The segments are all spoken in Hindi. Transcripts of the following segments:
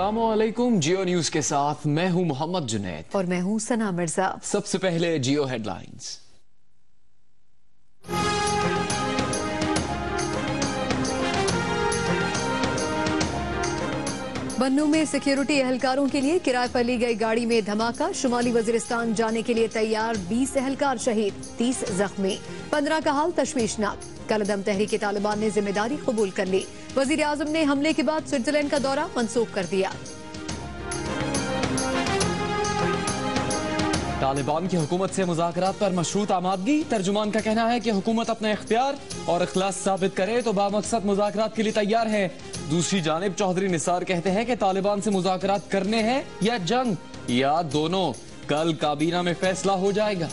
अस्सलामुअलैकुम। जियो न्यूज के साथ मैं हूं मोहम्मद जुनैद और मैं हूं सना मिर्जा। सबसे पहले जियो हेडलाइंस। बन्नू में सिक्योरिटी एहलकारों के लिए किराए पर ली गई गाड़ी में धमाका। शुमाली वजीरिस्तान जाने के लिए तैयार 20 एहलकार शहीद, 30 जख्मी, 15 का हाल तशवीशनाक। कलअदम तहरीक तालिबान ने जिम्मेदारी कबूल कर ली। वजीर आजम ने हमले के बाद स्विट्जरलैंड का दौरा मंसूख कर दिया। तालिबान की हुकूमत से मुज़ाकरात पर मशरूत आमादगी। तर्जुमान का कहना है कि हुकूमत अपने इख्तियार और इखलास साबित करे तो बामकसद मुज़ाकरात के लिए तैयार है। दूसरी जानिब चौधरी निसार कहते हैं कि तालिबान से मुज़ाकरात करने हैं या जंग या दोनों, कल काबीना में फैसला हो जाएगा।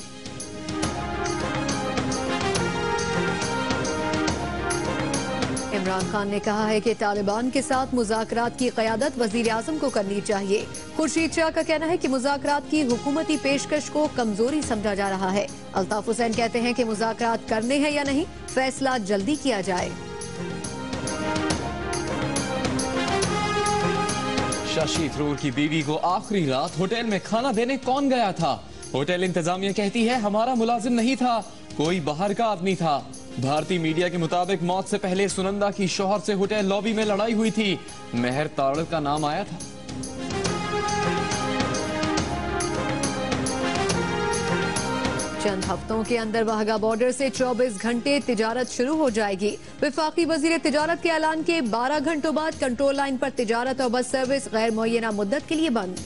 इमरान खान ने कहा है कि तालिबान के साथ मुज़ाकरात की क़यादत वज़ीर आज़म को करनी चाहिए। खुर्शीद शाह का कहना है कि मुज़ाकरात की हुकूमती पेशकश को कमजोरी समझा जा रहा है। अल्ताफ हुसैन कहते हैं कि मुज़ाकरात करने हैं या नहीं, फैसला जल्दी किया जाए। शशि थरूर की बीवी को आखिरी रात होटल में खाना देने कौन गया था? होटल इंतजामिया कहती है हमारा मुलाजिम नहीं था, कोई बाहर का आदमी था। भारतीय मीडिया के मुताबिक मौत से पहले सुनंदा की शौहर से होटल लॉबी में लड़ाई हुई थी। मेहर तारड़ का नाम आया था। चंद हफ्तों के अंदर वाहगा बॉर्डर से 24 घंटे तिजारत शुरू हो जाएगी। वफाकी वजीर तिजारत के ऐलान के 12 घंटों बाद कंट्रोल लाइन पर तिजारत और बस सर्विस गैर मुअय्यना मुद्दत के लिए बंद।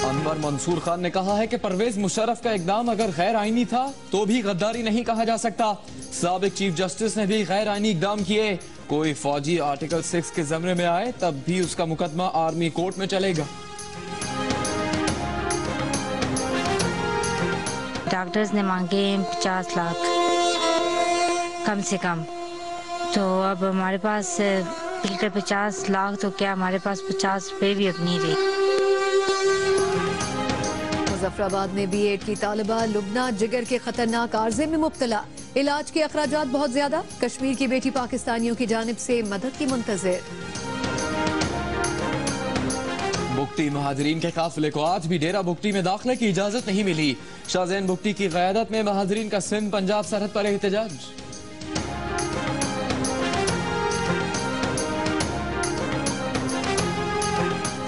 अनवर मंसूर खान ने कहा है कि परवेज मुशर्रफ का इकदाम अगर गैर आईनी था तो भी गद्दारी नहीं कहा जा सकता। साबिक चीफ जस्टिस ने भी गैर आईनी इकदाम किए। कोई फौजी आर्टिकल 6 के जमरे में आए तब भी उसका मुकदमा आर्मी कोर्ट में चलेगा। डॉक्टर्स ने मांगे 50 लाख कम से कम, तो अब हमारे पास बिल्कुल 50 लाख तो क्या, हमारे पास 50 रुपए भी अब नहीं रहे। मुजफ्फराबाद में B.Ed की तालिबा लुबना जिगर के खतरनाक आर्जे में मुब्तला। इलाज के अखराजात बहुत ज्यादा। कश्मीर की बेटी पाकिस्तानियों की जानिब से मदद की मुंतजिर। बुगटी महाजरीन के काफिले को आज भी डेरा बुगटी में दाखिले की इजाजत नहीं मिली। शाहजैन बुगटी की क़यादत में महाजरीन का सिंध पंजाब सरहद पर एहतजाज।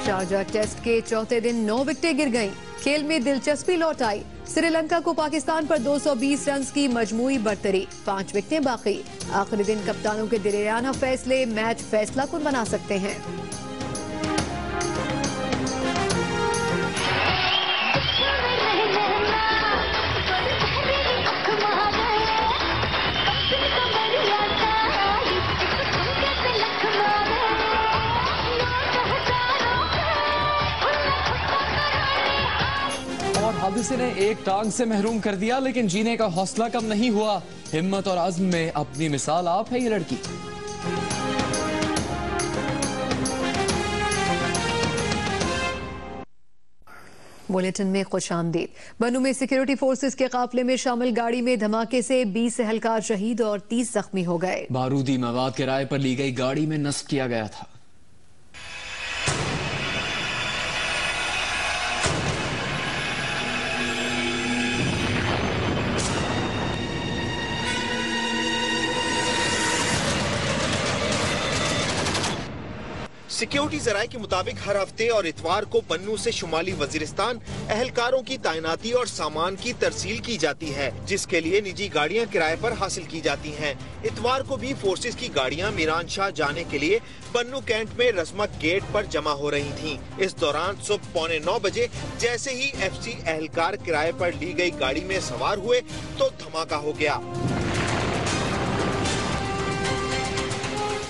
शारजाह टेस्ट के चौथे दिन 9 विकेटें गिर गईं। खेल में दिलचस्पी लौट आई। श्रीलंका को पाकिस्तान पर 220 रन की मजमूई बढ़तरी, 5 विकेटें बाकी। आखिरी दिन कप्तानों के दिलेराना फैसले मैच फैसला कुन बना सकते हैं। हादसे ने एक टांग से महरूम कर दिया, लेकिन जीने का हौसला कम नहीं हुआ। हिम्मत और अज़्म में अपनी मिसाल आप है ये लड़की। बुलेटिन में खुशामदीद। बन्नू में सिक्योरिटी फोर्सेस के काफिले में शामिल गाड़ी में धमाके से 20 एहलकार शहीद और 30 जख्मी हो गए। बारूदी मवाद किराए पर ली गई गाड़ी में नस्ब किया गया था। सिक्योरिटी जराये के मुताबिक हर हफ्ते और इतवार को बन्नू से शुमाली वजीरिस्तान एहलकारों की तैनाती और सामान की तरसील की जाती है, जिसके लिए निजी गाड़ियां किराए पर हासिल की जाती हैं। इतवार को भी फोर्सेस की गाड़ियां मीरान शाह जाने के लिए बन्नू कैंट में रस्मक गेट पर जमा हो रही थीं। इस दौरान सुबह 8:45 बजे जैसे ही FC एहलकार किराए पर ली गई गाड़ी में सवार हुए तो धमाका हो गया।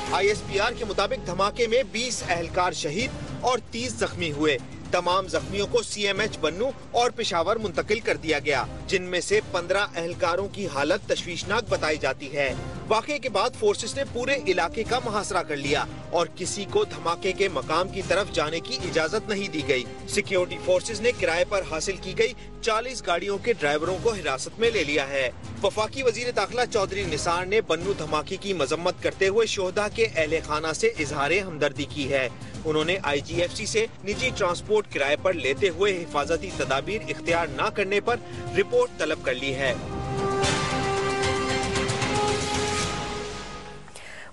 ISPR के मुताबिक धमाके में 20 एहलकार शहीद और 30 जख्मी हुए। तमाम जख्मियों को CMH बन्नू और पेशावर मुंतकिल कर दिया गया, जिनमें से 15 एहलकारों की हालत तशवीशनाक बताई जाती है। वाकये के बाद फोर्सेस ने पूरे इलाके का मुहासरा कर लिया और किसी को धमाके के मकाम की तरफ जाने की इजाजत नहीं दी गई। सिक्योरिटी फोर्सेस ने किराए पर हासिल की गई 40 गाड़ियों के ड्राइवरों को हिरासत में ले लिया है। वफाकी वजीर दाखिला चौधरी निसार ने बन्नू धमाके की मजम्मत करते हुए शोहदा के अहले खाना से इजहार हमदर्दी की है। उन्होंने IGFC से निजी ट्रांसपोर्ट किराए पर लेते हुए हिफाजती तदाबीर इख्तियार न करने पर रिपोर्ट तलब कर ली है।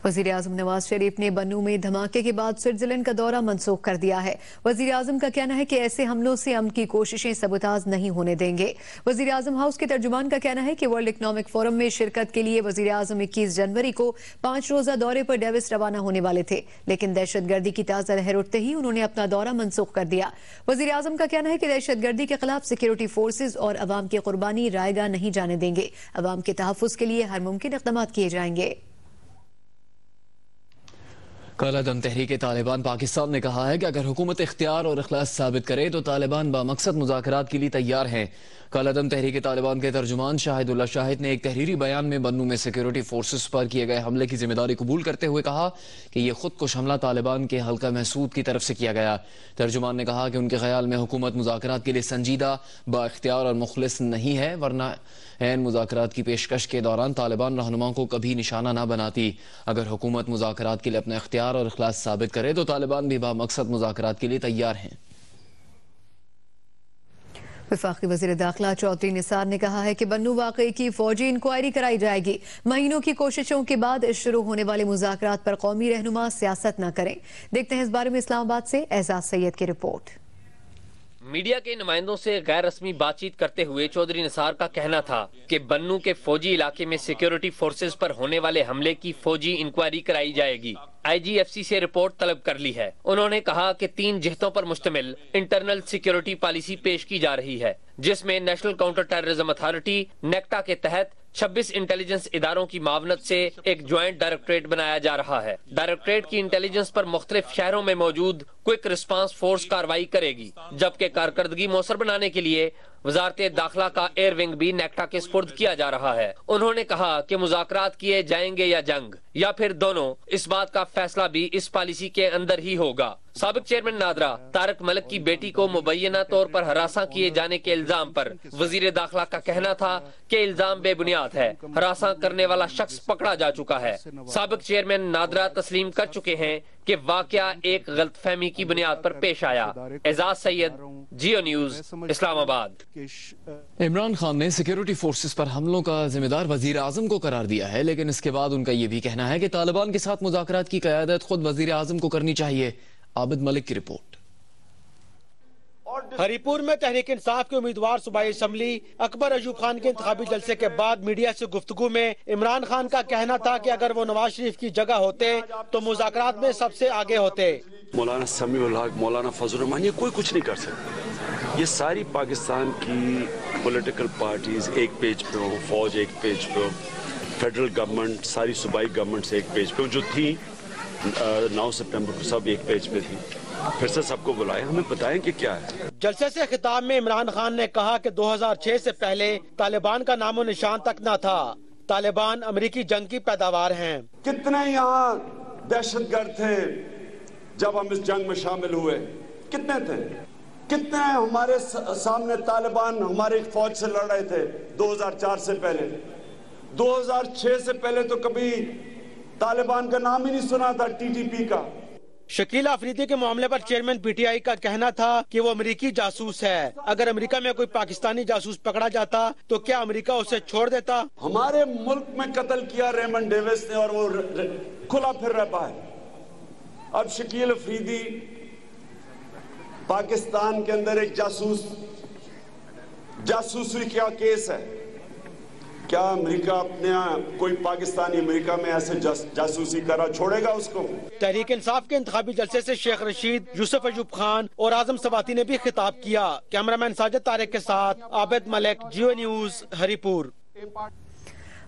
वज़ीर आज़म नवाज शरीफ ने बन्नू में धमाके के बाद स्विट्जरलैंड का दौरा मंसूख कर दिया है। वज़ीर आज़म का कहना है कि ऐसे हमलों से अमन की कोशिशें सबूताज नहीं होने देंगे। वज़ीर आज़म हाउस के तर्जुमान का कहना है कि वर्ल्ड इकनॉमिक फोरम में शिरकत के लिए वज़ीर आज़म 21 जनवरी को 5 रोजा दौरे पर डेविस रवाना होने वाले थे, लेकिन दहशतगर्दी की ताज़ा लहर उठते ही उन्होंने अपना दौरा मंसूख कर दिया। वज़ीर आज़म का कहना है कि दहशतगर्दी के खिलाफ सिक्योरिटी फोर्सेज और अवाम की कुर्बानी रायगा नहीं जाने देंगे। अवाम के तहफ़्फ़ुज़ के लिए हर मुमकिन इक़दाम किए जाएंगे। कालादम तहरीक तालिबान पाकिस्तान ने कहा है कि अगर हुकूमत इख्तियार और इखलास साबित करे तो तालिबान बामकसद मुज़ाकरात के लिए तैयार हैं। कालादम तहरीक तालिबान के तर्जुमान शाहिदुल्लाह शाहिद ने एक तहरीरी बयान में बन्नू में सिक्योरिटी फोर्सेस पर किए गए हमले की जिम्मेदारी कबूल करते हुए कहा कि यह खुदकुश हमला तालिबान के हल्का महसूद की तरफ से किया गया। तर्जुमान ने कहा कि उनके ख्याल में हुकूमत मुज़ाकरात के लिए संजीदा, बाइख्तियार और मुखलिस नहीं है, वरना ऐन मुज़ाकरात की पेशकश के दौरान तालिबान रहनुमाओं को कभी निशाना न बनाती। अगर हुकूमत मुज़ाकरात के लिए अपना इख्तियार और इखलास साबित करे तो तालिबान भी बामकसद मुज़ाकरात के लिए तैयार हैं। वफाकी वज़ीर दाखिला चौधरी निसार ने कहा है कि बन्नू वाक़ये की फौजी इंक्वायरी कराई जाएगी। महीनों की कोशिशों के बाद शुरू होने वाले मुज़ाकरात पर कौमी रहनुमा सियासत न करें। देखते हैं इस बारे में इस्लामाबाद से एजाज सैयद की रिपोर्ट। मीडिया के नुमाइंदों से गैर रस्मी बातचीत करते हुए चौधरी निसार का कहना था कि बन्नू के फौजी इलाके में सिक्योरिटी फोर्सेस पर होने वाले हमले की फौजी इंक्वायरी कराई जाएगी। IGFC से रिपोर्ट तलब कर ली है। उन्होंने कहा कि 3 जिहतों पर मुश्तमिल इंटरनल सिक्योरिटी पॉलिसी पेश की जा रही है, जिसमें national counter terrorism authority NACTA के तहत 26 इंटेलिजेंस इदारों की मावनत से एक ज्वाइंट डायरेक्टरेट बनाया जा रहा है। डायरेक्टरेट की इंटेलिजेंस पर मुख्तलिफ शहरों में मौजूद क्विक रिस्पांस फोर्स कार्रवाई करेगी, जबकि कारकर्दगी मौसर बनाने के लिए वजारत दाखिला का एयर विंग भी नेक्टा के स्पुर्द किया जा रहा है। उन्होंने कहा कि मुज़ाकरात किए जाएंगे या जंग या फिर दोनों, इस बात का फैसला भी इस पॉलिसी के अंदर ही होगा। साबिक चेयरमैन नादरा तारक मलिक की बेटी को मुबैना तौर पर हरासा किए जाने के इल्जाम पर वजीर दाखिला का कहना था कि इल्जाम बेबुनियाद है। हरासा करने वाला शख्स पकड़ा जा चुका है। साबिक चेयरमैन नादरा तस्लीम कर चुके हैं कि वाकया एक गलतफहमी की बुनियाद पर पेश आया। एजाज सैयद, जियो न्यूज, इस्लामाबाद। इमरान खान ने सिक्योरिटी फोर्सेस पर हमलों का जिम्मेदार वजीर आजम को करार दिया है, लेकिन इसके बाद उनका यह भी कहना है कि तालिबान के साथ मुज़ाकरात की क़यादत खुद वजीर आजम को करनी चाहिए। आबिद मलिक की रिपोर्ट। हरीपुर में तहरीक इंसाफ के उम्मीदवार सूबाई असम्बली अकबर अयूब खान के इंतखाबी जलसे के बाद मीडिया से गुफ्तगू में इमरान खान का कहना था कि अगर वो नवाज शरीफ की जगह होते तो मुज़ाकरात में सबसे आगे होते। मौलाना समीउल हक, मौलाना फजल रहमान, ये कोई कुछ नहीं कर सकता। ये सारी पाकिस्तान की पॉलिटिकल पार्टीज एक पेज पे हो, फौज एक पेज पे हो, फेडरल गवर्नमेंट, सारी सूबाई गवर्नमेंट एक पेज पे हो, जो थी 9 सितंबर को सब एक पेज पे थी। फिर से सबको बुलाए, हमें बताएं कि क्या है। जलसे से खिताब में इमरान खान ने कहा कि 2006 से पहले तालिबान का नामो निशान तक न था। तालिबान अमेरिकी जंग की पैदावार हैं। कितने यहाँ दहशतगर्द थे जब हम इस जंग में शामिल हुए? कितने थे? कितने हमारे सामने तालिबान हमारी फौज से लड़ रहे थे 2004 से पहले? 2006 से पहले तो कभी तालिबान का नाम ही नहीं सुना था, TTP का। शकील अफरीदी के मामले पर चेयरमैन PTI का कहना था कि वो अमेरिकी जासूस है। अगर अमेरिका में कोई पाकिस्तानी जासूस पकड़ा जाता तो क्या अमेरिका उसे छोड़ देता? हमारे मुल्क में कत्ल किया रेमंड डेविस ने और वो खुला फिर रहा है। अब शकील अफरीदी पाकिस्तान के अंदर एक जासूसी क्या केस है? क्या अमेरिका अपने कोई पाकिस्तानी अमेरिका में ऐसे जासूसी करा छोड़ेगा उसको? तहरीक इंसाफ के इंतखाबी जलसे से शेख रशीद, यूसुफ अयूब खान और आजम सवाती ने भी खिताब किया। कैमरामैन साजिद तारिक के साथ आबिद मलिक, जियो न्यूज, हरीपुर।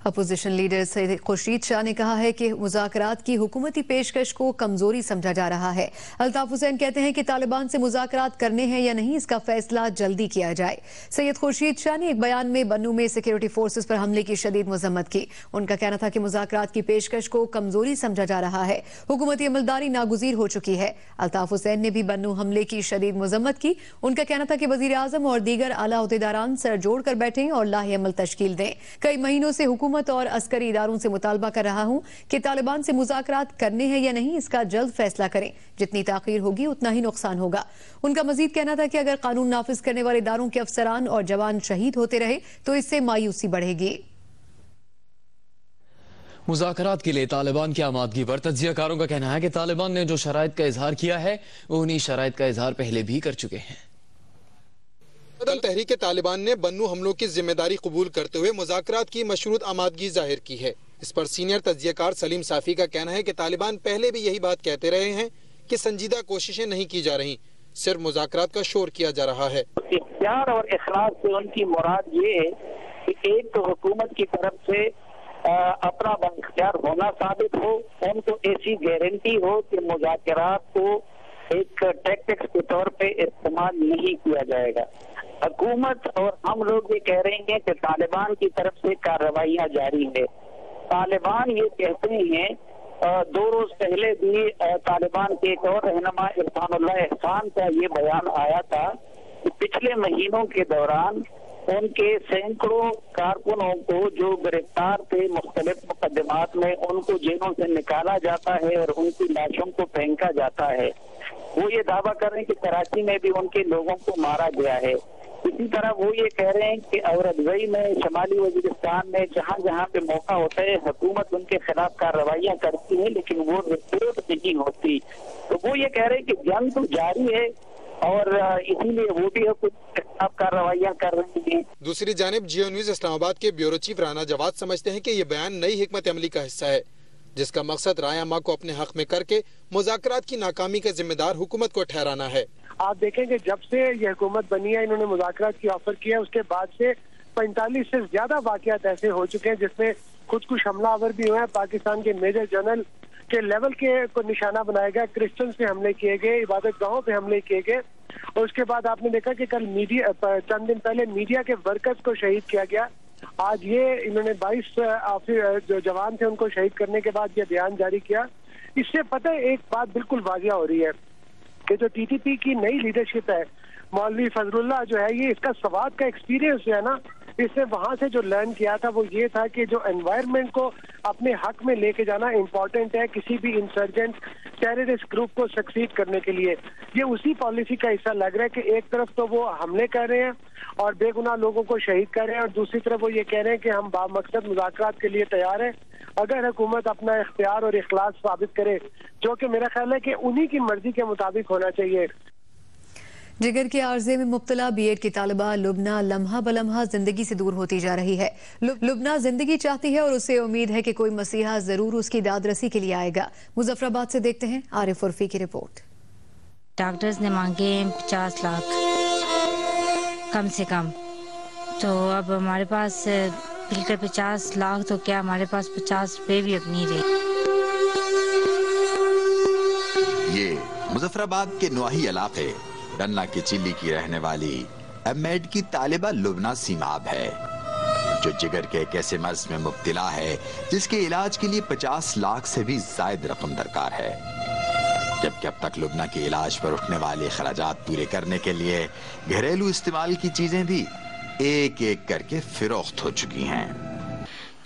अपोजिशन लीडर सैयद खुर्शीद शाह ने कहा है कि मुज़ाकरात की हुकूमती पेशकश को कमजोरी समझा जा रहा है। अल्ताफ हुसैन कहते हैं कि तालिबान से मुज़ाकरात करने हैं या नहीं, इसका फैसला जल्दी किया जाए। सैयद खुर्शीद शाह ने एक बयान में बन्नू में सिक्योरिटी फोर्सेस पर हमले की शदीद मजम्मत की। उनका कहना था कि मुज़ाकरात की पेशकश को कमजोरी समझा जा रहा है, हुकूमती अमलदारी नागुज़ीर हो चुकी है। अल्ताफ हुसैन ने भी बन्नू हमले की शदीद मजम्मत की। उनका कहना था कि वज़ीर आज़म और दीगर आला ओहदेदारान सर जोड़ कर बैठें और लाहे अमल तश्कील दें। कई महीनों से हुकूमत और अस्करी इदारों से मुतालबा कर रहा हूं कि तालिबान से मुज़ाकरात करने हैं या नहीं, इसका जल्द फैसला करें। जितनी ताखीर होगी उतना ही नुकसान होगा। उनका मजीद कहना था कि अगर कानून नाफिज करने वाले इदारों के अफसरान और जवान शहीद होते रहे तो इससे मायूसी बढ़ेगी। मुज़ाकरात के लिए तालिबान की आमादगी पर तज्जियाकारों का कहना है कि तालिबान ने जो शराइत का इजहार किया है वो उन्हीं शराइत का इजहार पहले भी कर चुके हैं। कलदम तहरीक तालिबान ने बन्नू हमलों की जिम्मेदारी कबूल करते हुए मुज़ाकरात की मशरूत आमादगी जाहिर की है। इस पर सीनियर तज्जियाकार सलीम साफी का कहना है कि तालिबान पहले भी यही बात कहते रहे हैं कि संजीदा कोशिशें नहीं की जा रही, सिर्फ मुज़ाकरात का शोर किया जा रहा है। इख्तियार और इखलास से उनकी मुराद ये है कि एक तो हुकूमत की तरफ से अपना बख्तियार होना साबित हो, उनको ऐसी गारंटी हो कि मुज़ाकरात को एक टैक्टिक्स के तौर पे इस्तेमाल नहीं किया जाएगा। हुकूमत और हम लोग ये कह रहे हैं कि तालिबान की तरफ से कार्रवाइयाँ जारी है। तालिबान ये कहते हैं, 2 रोज पहले भी तालिबान के एक और रहनुमा इरफानुल्लाह एहसान का ये बयान आया था कि पिछले महीनों के दौरान उनके सैकड़ों कारकुनों को जो गिरफ्तार थे मुख्तलिफ मुकदमात में, उनको जेलों से निकाला जाता है और उनकी लाशों को फेंका जाता है। वो ये दावा कर रहे हैं कि कराची में भी उनके लोगों को मारा गया है। इसी तरह वो ये कह रहे हैं कि औरंगज़ई में, शमाली वजीरिस्तान में, जहाँ जहाँ पे मौका होता है हुकूमत उनके खिलाफ कार्रवाइयाँ करती है लेकिन वो रिपोर्ट नहीं होती। तो वो ये कह रहे हैं कि जंग तो जारी है और इसीलिए वो भी कुछ खिलाफ कार्रवाइयाँ कर रहे हैं। दूसरी जानिब जियो न्यूज इस्लामाबाद के ब्यूरो चीफ राना जवाद समझते हैं कि ये बयान नई हिकमत अमली का हिस्सा है, जिसका मकसद राय अम्मा को अपने हक में करके मुज़ाकरात की नाकामी का जिम्मेदार हुकूमत को ठहराना है। आप देखेंगे जब से ये हुकूमत बनी है, इन्होंने मुज़ाकरात की ऑफर किया, उसके बाद से 45 से ज्यादा वाक़यात ऐसे हो चुके हैं जिसमें कुछ हमलावर भी हुए हैं। पाकिस्तान के मेजर जनरल के लेवल के को निशाना बनाया गया, क्रिश्चियंस पे हमले किए गए, इबादत गाहों पे हमले किए गए। और उसके बाद आपने देखा कि कल मीडिया, चंद दिन पहले मीडिया के वर्कर्स को शहीद किया गया। आज ये इन्होंने 22 जो जवान थे उनको शहीद करने के बाद ये बयान जारी किया। इससे पता है एक बात बिल्कुल वाजिया हो रही है कि जो टीटीपी की नई लीडरशिप है, मौलवी फजलुल्लाह जो है, ये इसका सवाद का एक्सपीरियंस जो है ना, इसने वहां से जो लर्न किया था वो ये था कि जो एनवायरनमेंट को अपने हक में लेके जाना इम्पोर्टेंट है किसी भी इंसर्जेंट टेररिस्ट ग्रुप को सक्सीड करने के लिए। ये उसी पॉलिसी का हिस्सा लग रहा है कि एक तरफ तो वो हमले कर रहे हैं और बेगुनाह लोगों को शहीद कर रहे हैं और दूसरी तरफ वो ये कह रहे हैं कि हम बामकसद मुज़ाकरात के लिए तैयार हैं अगर हुकूमत अपना इख्तियार और इखलास साबित करे, जो कि मेरा ख्याल है कि उन्हीं की मर्जी के मुताबिक होना चाहिए। जिगर के आर्जे में मुब्तला बीएड की तालिबा लुबना लम्हा बलम्हा जिंदगी से दूर होती जा रही है। लुबना जिंदगी चाहती है और उसे उम्मीद है कि कोई मसीहा जरूर उसकी दादरसी के लिए आएगा। मुजफ्फराबाद से देखते हैं आरिफ उर्फी की रिपोर्ट। डॉक्टर्स ने मांगे 50 लाख कम से कम, तो अब हमारे पास बिल्कुल 50 लाख तो क्या, हमारे पास 50 रुपए भी अब नहीं रहे। ये मुजफ्फराबाद के नवाही इलाके डन्ना की चिल्ली की रहने वाली एमएड की तालिबा लुबना सीमाब है, जो जिगर के एक ऐसे मर्ज में मुब्तला है जिसके इलाज के लिए 50 लाख से भी ज्यादा रकम दरकार है। जबकि अब तक लुबना के इलाज पर उठने वाले खर्चात पूरे करने के लिए घरेलू इस्तेमाल की चीजें भी एक एक करके फिरोख्त हो चुकी हैं।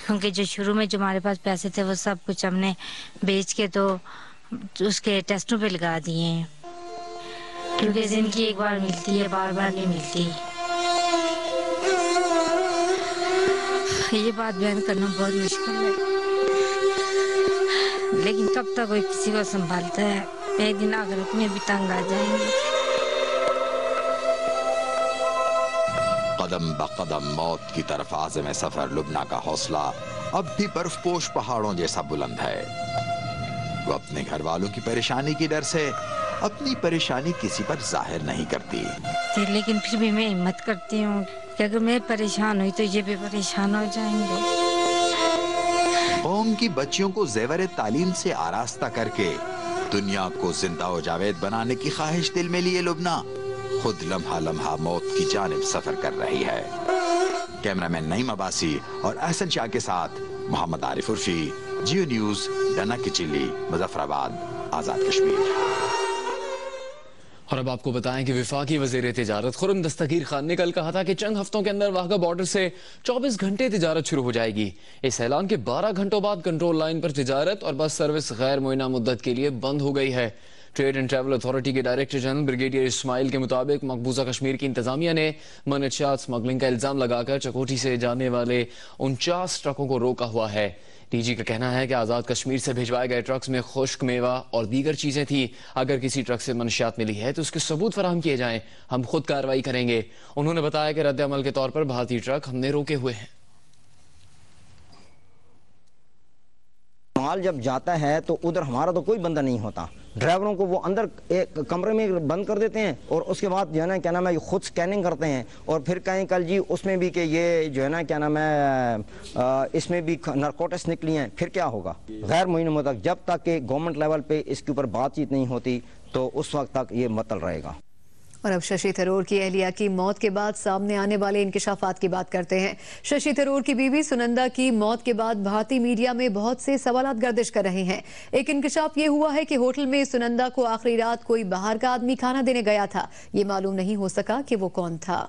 क्योंकि जो शुरू में जो हमारे पास पैसे थे वो सब कुछ हमने बेच के तो उसके टेस्टों पे लगा दिए हैं, क्योंकि जिंदगी एक बार मिलती है, बार बार नहीं मिलती। ये बात बयान करना बहुत मुश्किल है, लेकिन कब तक कोई किसी को संभालता है। एक दिन आकर अपने भी तंग आ जाएंगे। कदम ब कदम मौत की तरफ आज़म सफर लुबना का हौसला अब भी बर्फपोश पहाड़ों जैसा बुलंद है। वो अपने घर वालों की परेशानी के डर से अपनी परेशानी किसी पर जाहिर नहीं करती, लेकिन फिर भी मैं हिम्मत करती हूँ कि अगर मैं परेशान हुई तो ये भी परेशान हो जाएंगे। कौम की बच्चियों को ज़ेवर तालीम से आरास्ता करके दुनिया को जिंदा व जावेद बनाने की ख्वाहिश दिल में लिए लुबना खुद लम्हा लम्हा मौत की जानिब सफर कर रही है। कैमरामैन नईम अब्बासी और अहसन शाह के साथ मोहम्मद आरिफ उर्फी, जियो न्यूज, डन्ना की चिल्ली, मुजफ्फराबाद, आजाद कश्मीर। और अब आपको बताएं कि विफाकी वज़ीर तिजारत खुर्रम दस्तगीर खान ने कल कहा था कि चंद हफ्तों के अंदर वाघा बॉर्डर से 24 घंटे तिजारत शुरू हो जाएगी। इस ऐलान के 12 घंटों बाद कंट्रोल लाइन पर तिजारत और बस सर्विस गैर मुय्यना मुद्दत के लिए बंद हो गई है। ट्रेड एंड ट्रैवल अथॉरिटी के डायरेक्टर जनरल ब्रिगेडियर इस्माइल के मुताबिक मकबूजा कश्मीर की इंतजामिया ने मनशियात स्मगलिंग का इल्जाम लगाकर चकोटी से जाने वाले 49 ट्रकों को रोका हुआ है। डीजी का कहना है कि आजाद कश्मीर से भिजवाए गए ट्रक्स में खुश्क मेवा और दीगर चीजें थी। अगर किसी ट्रक से मनशियात मिली है तो उसके सबूत फराहम किए जाएं, हम खुद कार्रवाई करेंगे। उन्होंने बताया कि रद्द अमल के तौर पर भारतीय ट्रक हमने रोके हुए हैं। माल जब जाता है तो उधर हमारा तो कोई बंदा नहीं होता, ड्राइवरों को वो अंदर एक कमरे में बंद कर देते हैं और उसके बाद जो है ना क्या नाम है खुद स्कैनिंग करते हैं और फिर कहीं कल जी उसमें भी कि ये जो है ना क्या नाम है इसमें भी नारकोटिक्स निकली हैं, फिर क्या होगा। गैर मुय्यन मुद्दत जब तक कि गवर्नमेंट लेवल पे इसके ऊपर बातचीत नहीं होती तो उस वक्त तक ये मतल रहेगा। और अब शशि थरूर की अहलिया की मौत के बाद सामने आने वाले इंकिशाफात की बात करते हैं। शशि थरूर की बीवी सुनंदा की मौत के बाद भारतीय मीडिया में बहुत से सवालात गर्दिश कर रहे हैं। एक इंकिशाफ ये हुआ है कि होटल में सुनंदा को आखिरी रात कोई बाहर का आदमी खाना देने गया था। ये मालूम नहीं हो सका कि वो कौन था।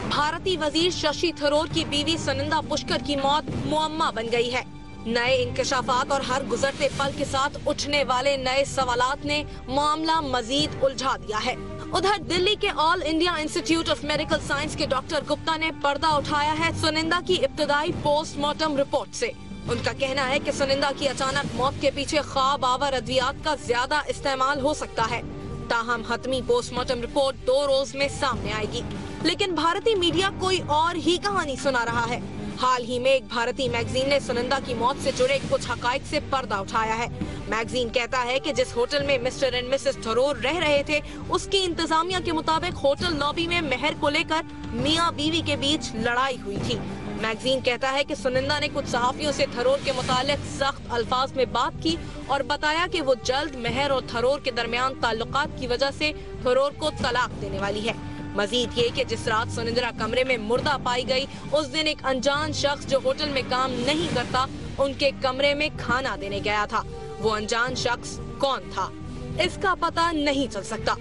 भारतीय वजीर शशि थरूर की बीवी सुनंदा पुष्कर की मौत मुअम्मा बन गई है। नए इंकशाफात और हर गुजरते पल के साथ उठने वाले नए सवालात ने मामला मजीद उलझा दिया है। उधर दिल्ली के all India institute of medical science के डॉक्टर गुप्ता ने पर्दा उठाया है सुनंदा की इब्तदाई पोस्टमार्टम रिपोर्ट से। उनका कहना है कि सुनंदा की अचानक मौत के पीछे ख्वाब आवर अद्वियात का ज्यादा इस्तेमाल हो सकता है। ताहम हतमी पोस्टमार्टम रिपोर्ट 2 रोज में सामने आएगी, लेकिन भारतीय मीडिया कोई और ही कहानी सुना रहा है। हाल ही में एक भारतीय मैगजीन ने सुनंदा की मौत से जुड़े कुछ हकाइक से पर्दा उठाया है। मैगजीन कहता है कि जिस होटल में मिस्टर एंड मिसेस थरूर रह रहे थे उसकी इंतजामिया के मुताबिक होटल लॉबी में मेहर को लेकर मियां बीवी के बीच लड़ाई हुई थी। मैगजीन कहता है कि सुनंदा ने कुछ सहाफियों से थरूर के मुतालिक सख्त अल्फाज में बात की और बताया कि वो जल्द मेहर और थरूर के दरमियान ताल्लुकात की वजह से थरूर को तलाक देने वाली है। मजीद ये कि जिस रात सुनंदा कमरे में मुर्दा पाई गई उस दिन एक अनजान शख्स जो होटल में काम नहीं करता उनके कमरे में खाना देने गया था। वो अनजान शख्स कौन था इसका पता नहीं चल सकता,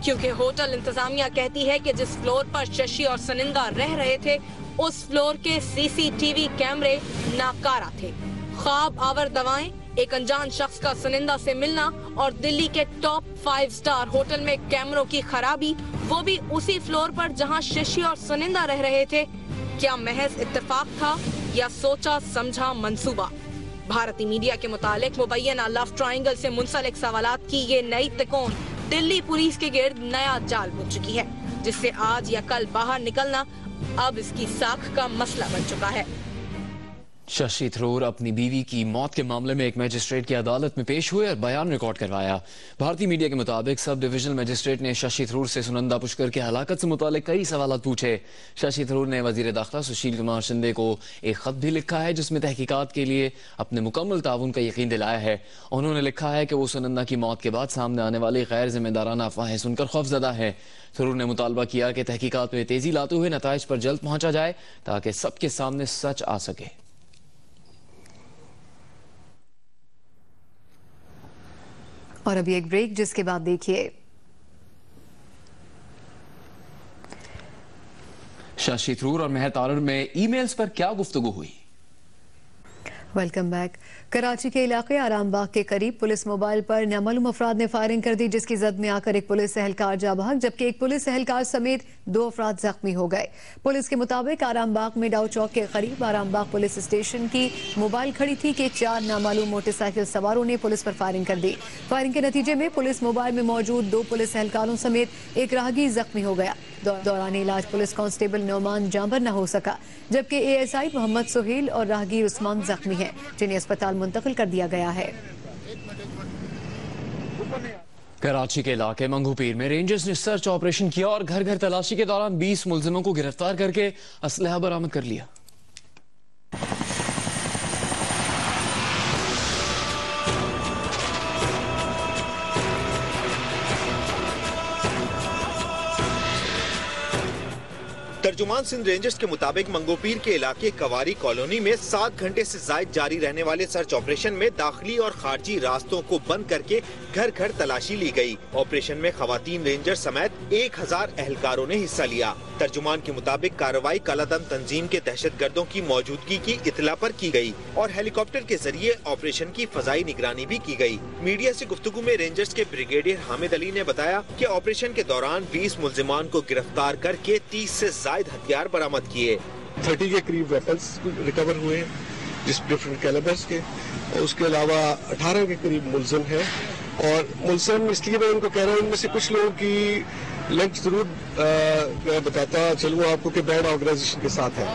क्योंकि होटल इंतजामिया कहती है कि जिस फ्लोर पर शशि और सुनंदा रह रहे थे उस फ्लोर के सीसीटीवी कैमरे नाकारा थे। ख्वाब आवर दवाएं, एक अनजान शख्स का सुनंदा से मिलना और दिल्ली के टॉप 5 स्टार होटल में कैमरों की खराबी, वो भी उसी फ्लोर पर जहां शशि और सुनंदा रह रहे थे। क्या महज इत्तेफाक था या सोचा समझा मंसूबा? भारतीय मीडिया के मुतालिक मुबैना लव ट्रायंगल से मुंसलिक सवालात की ये नई तिकोन दिल्ली पुलिस के गिर्द नया जाल बुन चुकी है, जिससे आज या कल बाहर निकलना अब इसकी साख का मसला बन चुका है। शशि थरूर अपनी बीवी की मौत के मामले में एक मजिस्ट्रेट की अदालत में पेश हुए और बयान रिकॉर्ड करवाया। भारतीय मीडिया के मुताबिक सब डिविजनल मजिस्ट्रेट ने शशि थरूर से सुनंदा पुष्कर की हलाकत से मुतालिक कई सवाल पूछे। शशि थरूर ने वजीर दाखिला सुशील कुमार शिंदे को एक खत भी लिखा है जिसमें तहकीकात के लिए अपने मुकम्मल ताउन का यकीन दिलाया है। उन्होंने लिखा है कि वो सुनंदा की मौत के बाद सामने आने वाली गैर जिम्मेदाराना अफवाहें सुनकर खौफजदा है। थरूर ने मुतालबा किया कि तहकीकात में तेजी लाते हुए नताइज पर जल्द पहुंचा जाए ताकि सबके सामने सच आ सके। और अभी एक ब्रेक, जिसके बाद देखिए शशि थरूर और मेहर तारर में ईमेल्स पर क्या गुफ्तगू हुई। Welcome back. कराची के इलाके आरामबाग के करीब पुलिस मोबाइल पर नामालूम अफराद ने फायरिंग कर दी, जिसकी जद में आकर एक पुलिस एहलकार जा भाग, जबकि एक पुलिस एहलकार समेत 2 अफराद जख्मी हो गए। पुलिस के मुताबिक आरामबाग में डाउ चौक के करीब आरामबाग पुलिस स्टेशन की मोबाइल खड़ी थी कि 4 नामालूम मोटरसाइकिल सवारों ने पुलिस पर फायरिंग कर दी। फायरिंग के नतीजे में पुलिस मोबाइल में मौजूद 2 पुलिस एहलकारों समेत एक राहगीर जख्मी हो गया। दौरान इलाज पुलिस कांस्टेबल नौमान जांबर न हो सका, जबकि एएसआई मोहम्मद सुहेल और राहगीर उस्मान जख्मी हैं, जिन्हें अस्पताल मुंतकिल कर दिया गया है। कराची के इलाके मंगूपीर में रेंजर्स ने सर्च ऑपरेशन किया और घर घर तलाशी के दौरान 20 मुलजिमों को गिरफ्तार करके असलहा बरामद कर लिया। तर्जुमान सिंध रेंजर्स के मुताबिक मंगोपीर के इलाके कवारी कॉलोनी में 7 घंटे से जायद जारी रहने वाले सर्च ऑपरेशन में दाखिली और खारजी रास्तों को बंद करके घर घर तलाशी ली गई। ऑपरेशन में खवातीन रेंजर समेत 1000 एहलकारों ने हिस्सा लिया। तर्जुमान के मुताबिक कार्रवाई कालादम तंजीम के दहशतगर्दों की मौजूदगी की इतला पर की गई और हेलीकॉप्टर के जरिए ऑपरेशन की फजाई निगरानी भी की गई। मीडिया से गुफ्तगू में रेंजर्स के ब्रिगेडियर हामिद अली ने बताया कि ऑपरेशन के दौरान 20 मुल्जिमान को गिरफ्तार करके 30 से जायद हथियार बरामद किए। 30 के करीब वेपन्स रिकवर हुए जिस डिफरेंट कैलिबर्स के, और उसके अलावा 18 के करीब मुल्जिम है। और मुल्जिम इसलिए मैं उनको कह रहा हूँ, इनमें से कुछ लोगों की लिंक जरूर मैं बताता चलूँ आपको कि बैड ऑर्गेनाइजेशन के साथ है।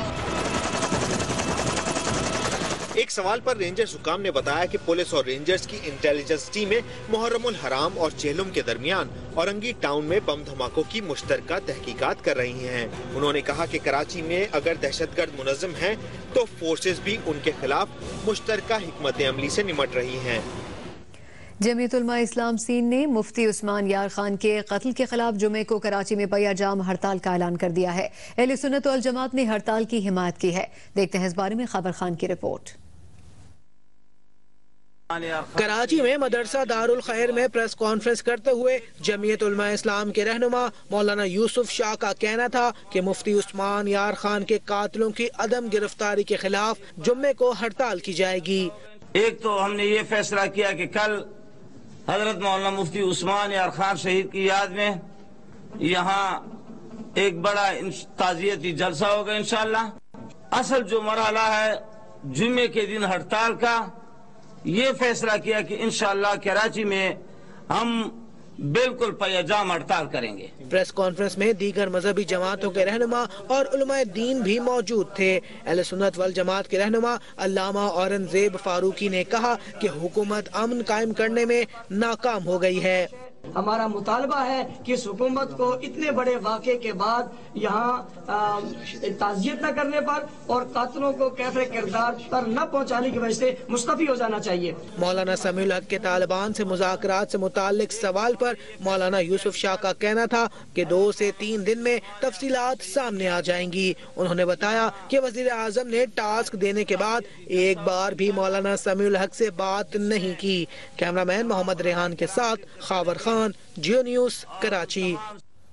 एक सवाल पर रेंजर हुकाम ने बताया कि पुलिस और रेंजर्स की इंटेलिजेंस टीमें मुहर्रमुल हराम और चेहलुम के दरमियान औरंगी टाउन में बम धमाकों की मुश्तरका तहकीकात कर रही हैं। उन्होंने कहा कि कराची में अगर दहशतगर्द मुनज़्ज़म हैं तो फोर्सेस भी उनके खिलाफ मुश्तरका हिकमत अमली से निमट रही हैं। जमीयत उलमा इस्लाम सिंध ने मुफ्ती उस्मान यार खान के कत्ल के खिलाफ जुमे को कराची में पैया जाम हड़ताल का ऐलान कर दिया है। अहले सुन्नत वल जमात ने हड़ताल की हिमायत की है। देखते हैं इस बारे में खबर खान की रिपोर्ट। कराची में मदरसा दारुल खैर में प्रेस कॉन्फ्रेंस करते हुए जमीयत उलमा इस्लाम के रहनुमा मौलाना यूसुफ शाह का कहना था कि मुफ्ती उस्मान यार खान के कातिलों की अदम गिरफ्तारी के खिलाफ जुम्मे को हड़ताल की जाएगी। एक तो हमने ये फैसला किया कि कल हजरत मौलाना मुफ्ती उस्मान यार खान शहीद की याद में यहाँ एक बड़ा ताजियती जलसा होगा इंशाअल्लाह। असल जो मरहला है जुम्मे के दिन हड़ताल का, ये फैसला किया कि इंशाअल्लाह कराची में हम बिल्कुल पैजाम हड़ताल करेंगे। प्रेस कॉन्फ्रेंस में दीगर मजहबी जमातों के रहनुमा और उलमाए दीन भी मौजूद थे। अहले सुन्नत वल जमात के रहनुमा अल्लामा औरंगजेब फारूकी ने कहा कि हुकूमत अमन कायम करने में नाकाम हो गई है। हमारा मुतालबा है कि इस हुकूमत को इतने बड़े वाक़े के बाद यहाँ ताज़ियत न करने पर और कातिलों को कैफे किरदार पर न पहुँचाने की वजह से मुस्तफ़ी हो जाना चाहिए। मौलाना समीउल हक के तालिबान से मुज़ाकरात से मुताल्लिक सवाल पर मौलाना यूसुफ शाह का कहना था कि 2 से 3 दिन में तफसीलात सामने आ जाएंगी। उन्होंने बताया कि वज़ीर आज़म ने टास्क देने के बाद एक बार भी मौलाना समीउल हक से बात नहीं की। कैमरामैन मोहम्मद रेहान के साथ खावर खान, जियो न्यूज़, कराची।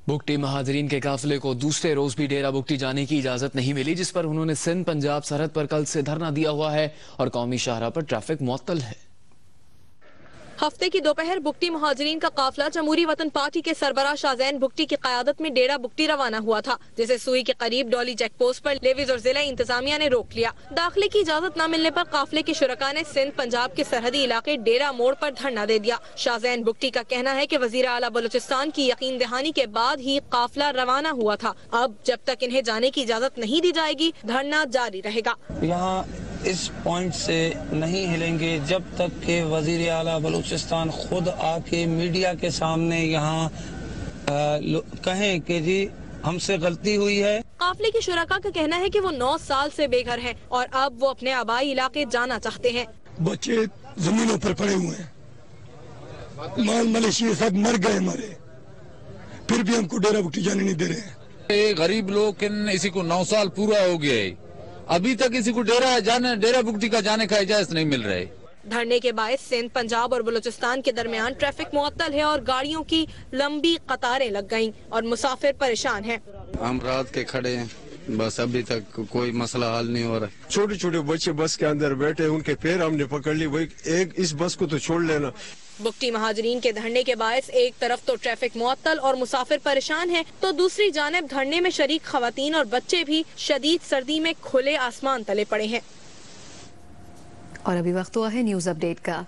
बुगटी महाजरीन के काफिले को दूसरे रोज भी डेरा बुगटी जाने की इजाजत नहीं मिली, जिस पर उन्होंने सिंध पंजाब सरहद पर कल से धरना दिया हुआ है और कौमी शाहराह पर ट्रैफिक मुअत्तल है। हफ्ते की दोपहर बुगटी मुहाजिरीन का काफिला जमहूरी वतन पार्टी के सरबराह शाहजैन बुगटी की क़यादत में डेरा बुगटी रवाना हुआ था, जिसे सुई के करीब डॉली चेक पोस्ट पर लेविज और जिला इंतजामिया ने रोक लिया। दाखिले की इजाजत न मिलने पर काफिले के शुरका ने सिंध पंजाब के सरहदी इलाके डेरा मोड़ पर धरना दे दिया। शाहजैन बुगटी का कहना है कि वजीर आला बलूचिस्तान की यकीन दहानी के बाद ही काफिला रवाना हुआ था। अब जब तक इन्हें जाने की इजाजत नहीं दी जाएगी, धरना जारी रहेगा। यहाँ इस पॉइंट से नहीं हिलेंगे जब तक के वजीर आला बलूचिस्तान खुद आके मीडिया के सामने यहाँ कहें कि जी हमसे गलती हुई है। काफिले के शुरका का कहना है कि वो 9 साल से बेघर हैं और अब वो अपने आबाई इलाके जाना चाहते हैं। बच्चे जमीनों पर पड़े हुए हैं, माल मलेशिया सब मर गए हमारे, फिर भी हमको डेरा बुगटी जाने नहीं दे रहे हैं। गरीब लोग इसी को 9 साल पूरा हो गया है, अभी तक किसी को डेरा बुगटी का जाने का इजाजत नहीं मिल रही। धरने के बायस सिंध पंजाब और बलूचिस्तान के दरमियान ट्रैफिक मुअत्तल है और गाड़ियों की लंबी कतारें लग गईं और मुसाफिर परेशान हैं। हम रात के खड़े हैं, बस अभी तक कोई मसला हल नहीं हो रहा। छोटे छोटे बच्चे बस के अंदर बैठे, उनके पैर हमने पकड़ ली, वही एक इस बस को तो छोड़ लेना। बुगटी महाजरीन के धरने के बायस एक तरफ तो ट्रैफिक मुअत्तल और मुसाफिर परेशान हैं, तो दूसरी जानिब धरने में शरीक खवातीन और बच्चे भी शदीद सर्दी में खुले आसमान तले पड़े हैं। और अभी वक्त हुआ है न्यूज अपडेट का।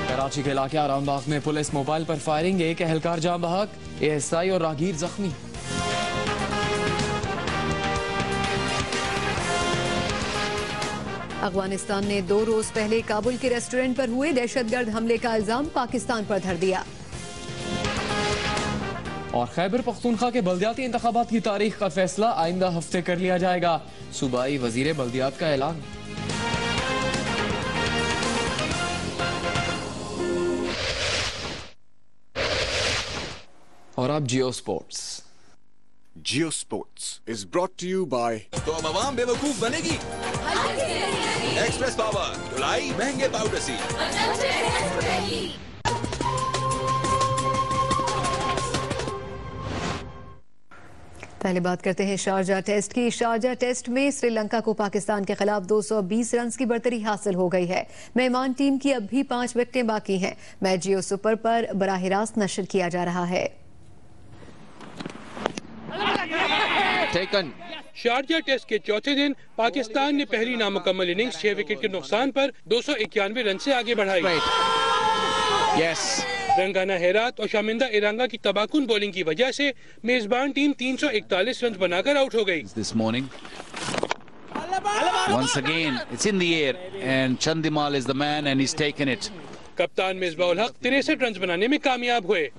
कराची के इलाके आरामबाग में पुलिस मोबाइल पर फायरिंग, एक एहलकार जाँ बहक, एएसआई और राहगीर जख्मी। अफगानिस्तान ने 2 रोज पहले काबुल के रेस्टोरेंट पर हुए दहशतगर्द हमले का इल्जाम पाकिस्तान पर धर दिया। और खैबर पख्तूनख्वा के बल्दियाती इंतखाबात की तारीख का फैसला आइंदा हफ्ते कर लिया जाएगा, सूबाई वजीर बल्दियात का ऐलान। और अब Geo Sports. Geo Sports is brought to you by. तो अब आवाम बेवकूफ बनेगी। एक्सप्रेस पावर धुलाई महंगे पाउडर से। पहले बात करते हैं शारजा टेस्ट की। शारजा टेस्ट में श्रीलंका को पाकिस्तान के खिलाफ 220 रन की बढ़तरी हासिल हो गई है। मेहमान टीम की अब भी 5 विकेटें बाकी हैं। मैच जियो सुपर पर बराह रास्त नशर किया जा रहा है। शारजा टेस्ट के चौथे दिन पाकिस्तान ने पहली नामुकम्मल इनिंग्स 6 विकेट के नुकसान पर 291 रन से आगे बढ़ाई। रंगाना हेरात और शामिंदा इरांगा की तबाकुन बॉलिंग की वजह से मेजबान टीम 341 रन बनाकर आउट हो गई। This morning, once again, it's in the air and Chandimal is the man and he's taken it. कप्तान मिसबाउल हक 63 रन बनाने में कामयाब हुए।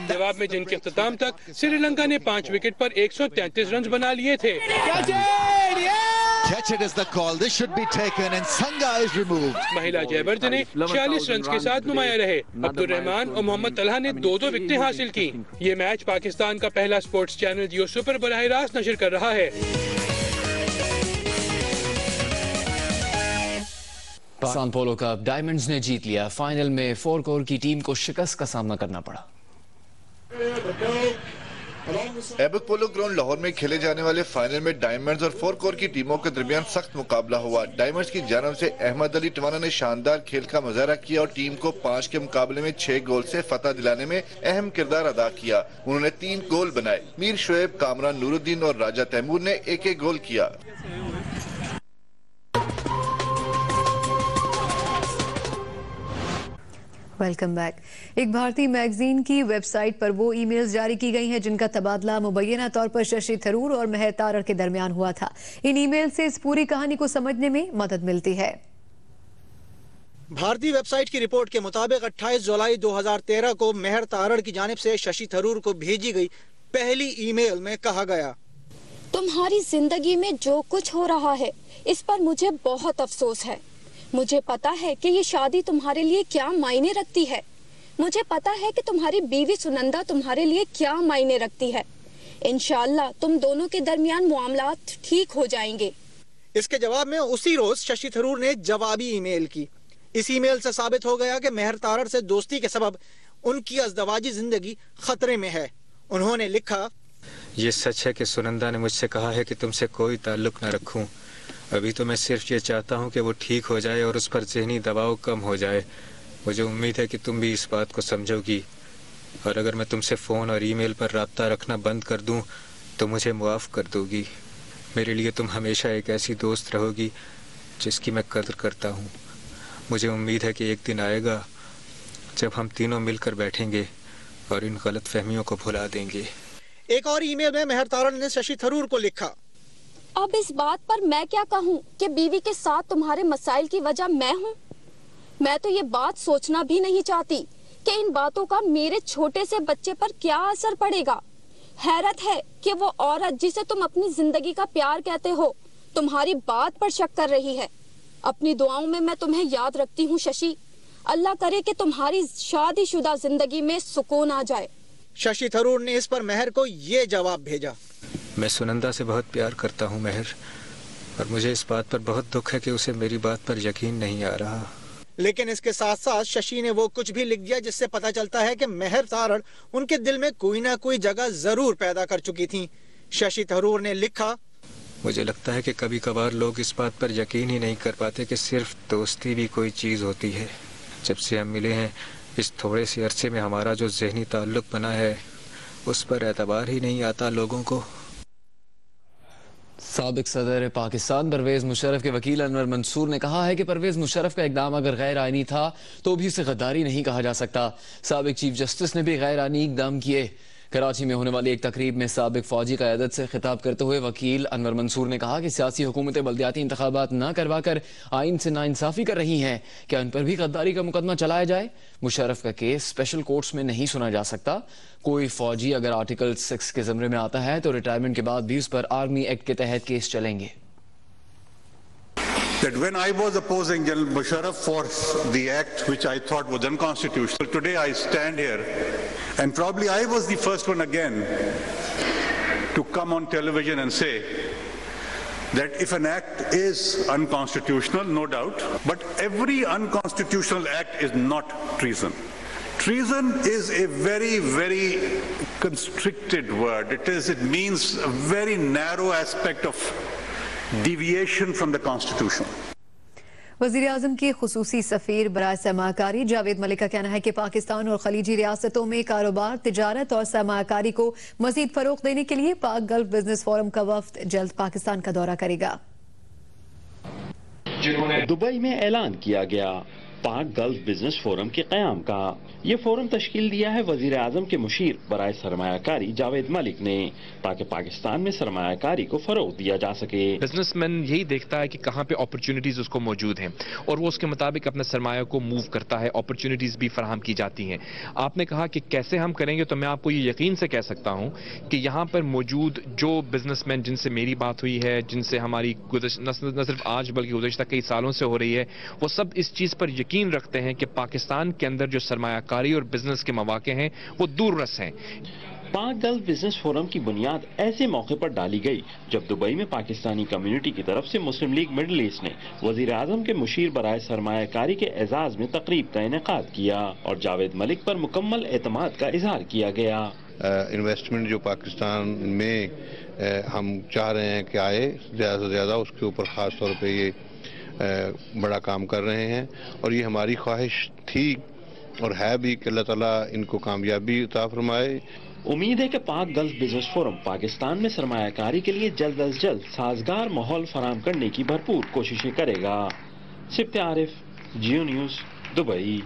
जवाब में जिनके इख्तिताम तक श्रीलंका ने 5 विकेट पर 133 रन बना लिए थे। Catch it is the call. This should be taken and Sangha is removed. महिला जयवर्धने ने 46 रन के साथ नुमाया रहे। अब्दुल रहमान और मोहम्मद तलहा ने 2-2 विकेटें हासिल की। ये मैच पाकिस्तान का पहला स्पोर्ट्स चैनल जियो सुपर बराह रास्त नशर कर रहा है। पाकिस्तान पोलो कप डायमंड्स ने जीत लिया। फाइनल में 4 कोर की टीम को शिकस्त का सामना करना पड़ा। एबक पोलो ग्राउंड लाहौर में खेले जाने वाले फाइनल में डायमंड्स और 4 कोर की टीमों के दरमियान सख्त मुकाबला हुआ। डायमंड्स की जानब से अहमद अली टवाना ने शानदार खेल का मुजाहरा किया और टीम को 5 के मुकाबले में 6 गोल से फतह दिलाने में अहम किरदार अदा किया। उन्होंने 3 गोल बनाए। मीर शुएब, कामरान नूरुद्दीन और राजा तैमूर ने एक गोल किया। Welcome back. एक भारतीय मैगजीन की वेबसाइट पर वो ईमेल्स जारी की गई हैं जिनका तबादला मुबैना तौर पर शशि थरूर और मेहर तारड़ के दरमियान हुआ था। इन ईमेल से इस पूरी कहानी को समझने में मदद मिलती है। भारतीय वेबसाइट की रिपोर्ट के मुताबिक 28 जुलाई 2013 को मेहर तारड़ की जानिब से शशि थरूर को भेजी गई पहली ईमेल में कहा गया, तुम्हारी जिंदगी में जो कुछ हो रहा है इस पर मुझे बहुत अफसोस है। मुझे पता है कि ये शादी तुम्हारे लिए क्या मायने रखती है। मुझे पता है कि तुम्हारी बीवी सुनंदा तुम्हारे लिए क्या मायने रखती है। इंशाअल्लाह तुम दोनों के दरमियान मामलात ठीक हो जाएंगे। इसके जवाब में उसी रोज शशि थरूर ने जवाबी ईमेल की। इस ईमेल से साबित हो गया कि मेहर तारड़ से दोस्ती के सबब उनकी अज़दवाजी जिंदगी खतरे में है। उन्होंने लिखा, ये सच है कि सुनंदा ने मुझसे कहा है कि तुमसे कोई ताल्लुक न रखूं। अभी तो मैं सिर्फ ये चाहता हूँ कि वो ठीक हो जाए और उस पर ज़हनी दबाव कम हो जाए। मुझे उम्मीद है कि तुम भी इस बात को समझोगी और अगर मैं तुमसे फ़ोन और ईमेल पर राब्ता रखना बंद कर दूँ तो मुझे मुआफ़ कर दोगी। मेरे लिए तुम हमेशा एक ऐसी दोस्त रहोगी जिसकी मैं कदर करता हूँ। मुझे उम्मीद है कि एक दिन आएगा जब हम तीनों मिलकर बैठेंगे और इन गलत फहमियों को भुला देंगे। एक और ईमेल में मेहर तारड़ ने शशि थरूर को लिखा, अब इस बात पर मैं क्या कहूँ कि बीवी के साथ तुम्हारे मसाइल की वजह मैं हूँ। मैं तो ये बात सोचना भी नहीं चाहती कि इन बातों का मेरे छोटे से बच्चे पर क्या असर पड़ेगा। हैरत है कि वो औरत जिसे तुम अपनी जिंदगी का प्यार कहते हो तुम्हारी बात पर शक कर रही है। अपनी दुआओं में मैं तुम्हें याद रखती हूँ शशि। अल्लाह करे कि तुम्हारी शादीशुदा जिंदगी में सुकून आ जाए। शशि थरूर ने इस पर मेहर को ये जवाब भेजा, मैं सुनंदा से बहुत प्यार करता हूँ मेहर, और मुझे इस बात पर बहुत दुख है कि उसे मेरी बात पर यकीन नहीं आ रहा। लेकिन इसके साथ साथ शशि ने वो कुछ भी लिख दिया जिससे पता चलता है कि मेहर तारड़ उनके दिल में कोई ना कोई जगह जरूर पैदा कर चुकी थी। शशि थरूर ने लिखा, मुझे लगता है कि कभी कभार लोग इस बात पर यकीन ही नहीं कर पाते कि सिर्फ दोस्ती भी कोई चीज़ होती है। जब से हम मिले हैं इस थोड़े से अरसे में हमारा जो ज़हनी ताल्लुक बना है उस पर एतबार ही नहीं आता लोगों को। साबिक सदर पाकिस्तान परवेज मुशर्रफ के वकील अनवर मंसूर ने कहा है कि परवेज मुशर्रफ का इकदाम अगर गैर आईनी था तो भी उसे गद्दारी नहीं कहा जा सकता। साबिक चीफ जस्टिस ने भी गैर आईनी इकदाम किए। कराची में होने वाली एक तकरीब में साबिक फौजी क़यादत से खिताब करते हुए वकील अनवर मंसूर ने कहा कि सियासी हुकूमतें बल्दियाती इंतखाबात न करवा कर आइन से नाइंसाफ़ी कर रही हैं। क्या उन पर भी गद्दारी का मुकदमा चलाया जाए? मुशर्रफ का केस स्पेशल कोर्ट्स में नहीं सुना जा सकता। कोई फौजी अगर आर्टिकल 6 के ज़मरे में आता है तो रिटायरमेंट के बाद भी उस पर आर्मी एक्ट के तहत केस चलेंगे। that when I was opposing General Musharraf for the act which I thought was unconstitutional, today I stand here and probably I was the first one again to come on television and say that if an act is unconstitutional, no doubt, but every unconstitutional act is not treason. Treason is a very, very constricted word. It means a very narrow aspect of deviation from the Constitution. वज़ीर आज़म के खुसूसी सफ़ीर बराए सरमाकारी जावेद मलिक का कहना है कि पाकिस्तान और खलीजी रियासतों में कारोबार, तिजारत और सरमाकारी को मज़ीद फ़रोग़ देने के लिए पाक गल्फ बिजनेस फोरम का वफ़द जल्द पाकिस्तान का दौरा करेगा। दुबई में ऐलान किया गया पाक गल्फ बिजनेस फोरम के क़याम का। ये फोरम तश्कील दिया है वज़ीर आज़म के मुशीर बराए सरमायाकारी जावेद मलिक ने, ताकि पाकिस्तान में सरमायाकारी को फरोग दिया जा सके। बिजनेसमैन यही देखता है कि कहाँ पे अपॉर्चुनिटीज उसको मौजूद हैं और वो उसके मुताबिक अपने सरमाया को मूव करता है, अपॉर्चुनिटीज भी फराहम की जाती हैं। आपने कहा कि कैसे हम करेंगे, तो मैं आपको ये यकीन से कह सकता हूँ कि यहाँ पर मौजूद जो बिजनेसमैन जिनसे मेरी बात हुई है, जिनसे हमारी न सिर्फ आज बल्कि गुज़श्ता कई सालों से हो रही है, वो सब इस चीज़ पर यकीन रखते हैं कि पाकिस्तान के अंदर जो सरमायाकारी और बिजनेस के मौके हैं वो दूररस हैं। पाक गल्फ बिजनेस फोरम की बुनियाद ऐसे मौके पर डाली गई जब दुबई में पाकिस्तानी कम्युनिटी की तरफ से मुस्लिम लीग मिडल ईस्ट ने वज़ीर आज़म के मुशीर बराए सरमायाकारी के एजाज में तकरीब का इनेकाद किया और जावेद मलिक पर मुकम्मल एतमाद का इजहार किया गया। इन्वेस्टमेंट जो पाकिस्तान में हम चाह रहे हैं कि आए ज़्यादा से ज़्यादा, उसके ऊपर ख़ास तौर पर ये बड़ा काम कर रहे हैं और ये हमारी ख्वाहिश थी और है भी कि अल्लाह ताला इनको कामयाबी अता फरमाए। उम्मीद है कि पाक गल्फ बिजनेस फोरम पाकिस्तान में सरमायाकारी के लिए जल्द अज जल्द साजगार माहौल फराहम करने की भरपूर कोशिशें करेगा। सिफ्त आरिफ, जियो न्यूज़, दुबई।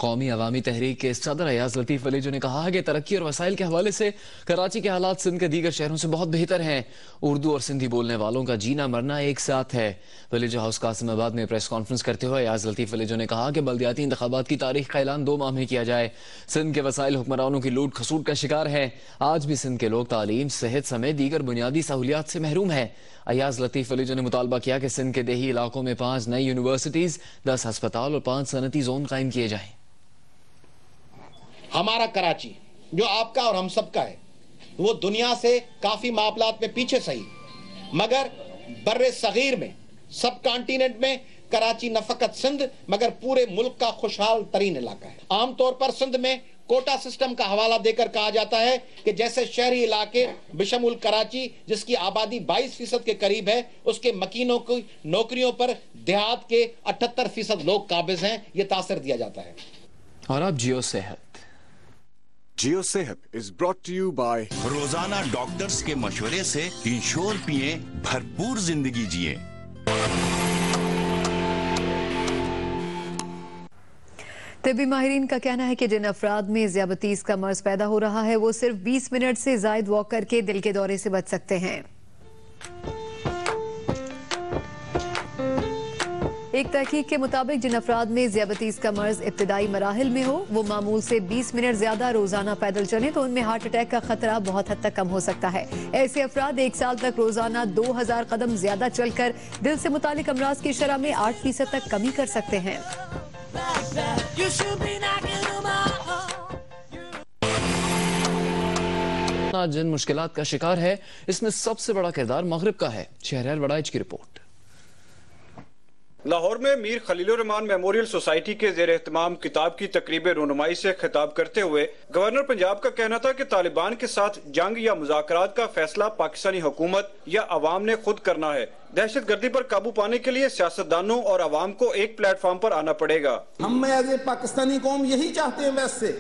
कौमी अवामी तहरीक के सदर अयाज लतीफ़ वलीजो ने कहा है कि तरक्की और वसाइल के हवाले से कराची के हालात सिंध के दीगर शहरों से बहुत बेहतर हैं। उर्दू और सिंधी बोलने वालों का जीना मरना एक साथ है। वलीजो हाउस कासिमाबाद में प्रेस कॉन्फ्रेंस करते हुए अयाज लतीफ़ वलीजो ने कहा कि बल्दियाती इंतखाबात की तारीख का ऐलान 2 माह में किया जाए। सिंध के वसाइल हुक्मरानों की लूट खसूट का शिकार है। आज भी सिंध के लोग तालीम, सेहत समेत दीगर बुनियादी सहूलियात से महरूम है। अयाज लतीफ़ वलीजो ने मुतालबा किया कि सिंध के देही इलाकों में 5 नई यूनिवर्सिटीज, 10 अस्पताल और 5 सनती जोन कायम किए जाएं। हमारा कराची जो आपका और हम सबका है, वो दुनिया से काफी मामलात में पीछे सही, मगर बर्रे सगीर में, सब कॉन्टिनेंट में कराची न फकत सिंध मगर पूरे मुल्क का खुशहाल तरीन इलाका है। आमतौर पर सिंध में कोटा सिस्टम का हवाला देकर कहा जाता है कि जैसे शहरी इलाके बिशमुल कराची जिसकी आबादी 22% के करीब है, उसके मकीनों की नौकरियों पर देहात के 78% लोग काबिज हैं, ये तासर दिया जाता है। और अब जियो Sehat. Jiyo Sehat is brought to you by Rozana doctors के मशवरे से इंश्योर पिए, भरपूर जिंदगी जिए। तिब्बी माहिरीन का कहना है कि जिन अफराद में ज़ियाबतीस का मर्ज पैदा हो रहा है वो सिर्फ 20 मिनट से जायद वॉक करके दिल के दौरे से बच सकते हैं। एक तहकीक के मुताबिक जिन अफराद में ज़ियाबतीस का मर्ज इब्तिदाई मराहिल में हो वो मामूल से 20 मिनट ज्यादा रोजाना पैदल चलें तो उनमें हार्ट अटैक का खतरा बहुत हद तक कम हो सकता है। ऐसे अफराद 1 साल तक रोजाना 2000 कदम ज्यादा चलकर दिल से मुतालिक अमराज की शरह में 8% तक कमी कर सकते हैं। जिन मुश्किलात का शिकार है इसमें सबसे बड़ा किरदार मगरिब का है। शहरयार वड़ाइच की रिपोर्ट। लाहौर में मीर खलीलुर्रहमान मेमोरियल सोसाइटी के ज़ेर एहतमाम किताब की तकरीब रुनुमाई से खिताब करते हुए गवर्नर पंजाब का कहना था कि तालिबान के साथ जंग या मुज़ाकरात का फैसला पाकिस्तानी हुकूमत या अवाम ने खुद करना है। दहशत गर्दी पर काबू पाने के लिए सियासतदानों और अवाम को एक प्लेटफॉर्म पर आना पड़ेगा। हम एज ए पाकिस्तानी कौम यही चाहते हैं वैसे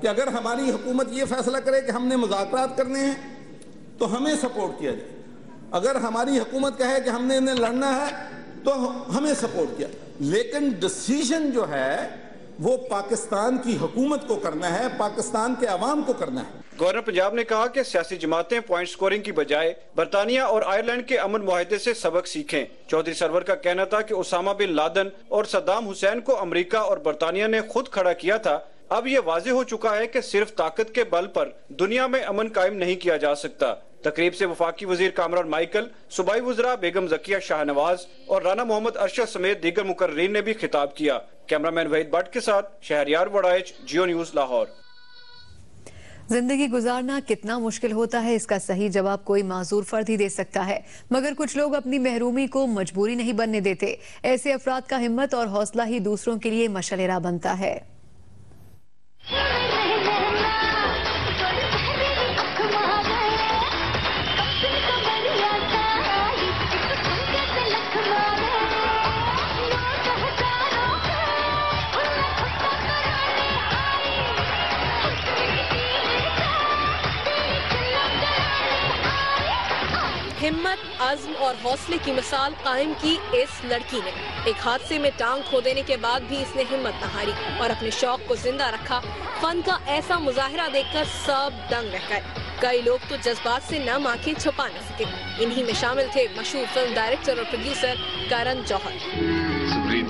कि अगर हमारी हुकूमत ये फैसला करे कि हमने मुज़ाकरात करने हैं तो हमें सपोर्ट किया जाए। अगर हमारी हुकूमत कहे कि हमने इन्हें लड़ना है तो हमें सपोर्ट किया, लेकिन डिसीजन जो है वो पाकिस्तान की हुकूमत को करना है, पाकिस्तान के अवाम को करना है। गवर्नर पंजाब ने कहा कि सियासी जमातें पॉइंट स्कोरिंग की बजाय बरतानिया और आयरलैंड के अमन मुआहदे से सबक सीखें। चौधरी सरवर का कहना था कि उसामा बिन लादेन और सद्दाम हुसैन को अमेरिका और बरतानिया ने खुद खड़ा किया था। अब ये वाज़ेह हो चुका है कि सिर्फ ताकत के बल पर दुनिया में अमन कायम नहीं किया जा सकता। तकरीब से वफाकी वजीर कामरान माइकल, सूबाई वज़रा बेगम ज़किया शाहनवाज और राना मोहम्मद अरशद समेत दीगर मुकर्रीन ने भी खिताब किया। कैमरामैन वहीद भट्ट के साथ शहरयार वड़ाइच, जियो न्यूज़ लाहौर। जिंदगी गुजारना कितना मुश्किल होता है, इसका सही जवाब कोई माजूर फर्द ही दे सकता है, मगर कुछ लोग अपनी महरूमी को मजबूरी नहीं बनने देते। ऐसे अफराद का हिम्मत और हौसला ही दूसरों के लिए मशअल-ए-राह बनता है। हिम्मत, अज़्म और हौसले की मिसाल कायम की इस लड़की ने। एक हादसे में टांग खो देने के बाद भी इसने हिम्मत न हारी और अपने शौक को जिंदा रखा। फन का ऐसा मुजाहिरा देखकर सब दंग रह गए। कई लोग तो जज्बात से नम आंखें छुपा न सके। इन्हीं में शामिल थे मशहूर फिल्म डायरेक्टर और प्रोड्यूसर करण जौहर। सुप्रीत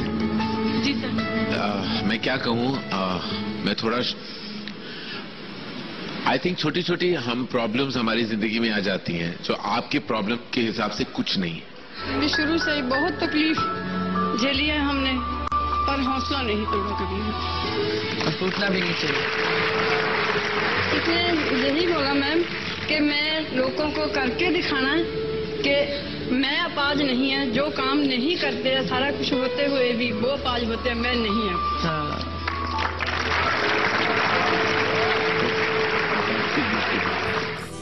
जी सर, मैं क्या कहूँ, मैं थोड़ा आई थिंक छोटी छोटी हम प्रॉब्लम्स हमारी जिंदगी में आ जाती हैं जो आपके प्रॉब्लम के हिसाब से कुछ नहीं है। शुरू से ही बहुत तकलीफ झेली है हमने, पर हौसला नहीं तोड़ा कभी और टूटना भी नहीं चाहिए। इसने यही बोला मैम कि मैं लोगों को करके दिखाना है कि मैं अपाज नहीं है, जो काम नहीं करते सारा कुछ होते हुए भी वो अपाज होते हैं, मैं नहीं है।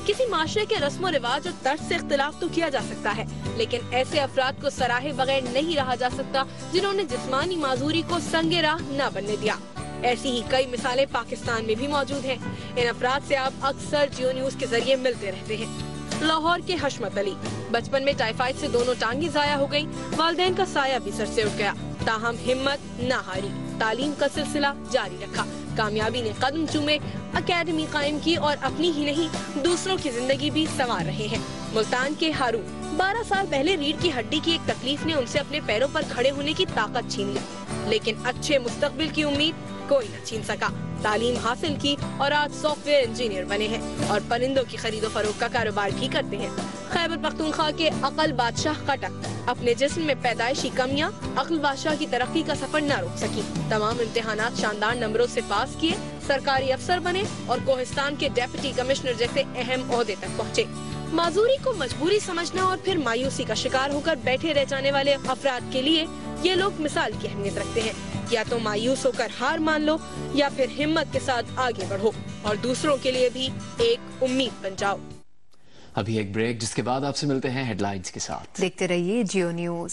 किसी माशरे के रस्म रिवाज और तर्ज से इख्तिलाफ तो किया जा सकता है, लेकिन ऐसे अफराद को सराहे बगैर नहीं रहा जा सकता जिन्होंने जिस्मानी माजूरी को संगे राह न बनने दिया। ऐसी ही कई मिसालें पाकिस्तान में भी मौजूद हैं। इन अफराद से आप अक्सर जियो न्यूज के जरिए मिलते रहते हैं। लाहौर के हशमत अली, बचपन में टाइफाइड से दोनों टांगें जाया हो गयी, वालिदैन का साया भी सर से उठ गया, ताहम हिम्मत न हारी, तालीम का सिलसिला जारी रखा, कामयाबी ने कदम चूमे, अकेडमी कायम की और अपनी ही नहीं दूसरों की जिंदगी भी संवार रहे हैं। मुल्तान के हारून, 12 साल पहले रीढ़ की हड्डी की एक तकलीफ ने उनसे अपने पैरों पर खड़े होने की ताकत छीन ली, लेकिन अच्छे मुस्तकबिल की उम्मीद कोई न छीन सका। तालीम हासिल की और आज सॉफ्टवेयर इंजीनियर बने हैं और परिंदों की खरीदो फरोख्त का कारोबार भी करते हैं। खैबर पख्तूनख्वा के अकल बादशाह कटक अपने जिस्म में पैदाइशी कमियां अकल बादशाह की तरक्की का सफर न रोक सकी। तमाम इम्तिहानात शानदार नंबरों से पास किए, सरकारी अफसर बने और कोहिस्तान के डेप्यूटी कमिश्नर जैसे अहम ओहदे तक पहुँचे। माजूरी को मजबूरी समझना और फिर मायूसी का शिकार होकर बैठे रह जाने वाले अफराद के लिए ये लोग मिसाल की अहमियत रखते हैं। या तो मायूस होकर हार मान लो या फिर हिम्मत के साथ आगे बढ़ो और दूसरों के लिए भी एक उम्मीद बन जाओ। अभी एक ब्रेक, जिसके बाद आपसे मिलते हैं हेडलाइंस के साथ। देखते रहिए जियो न्यूज।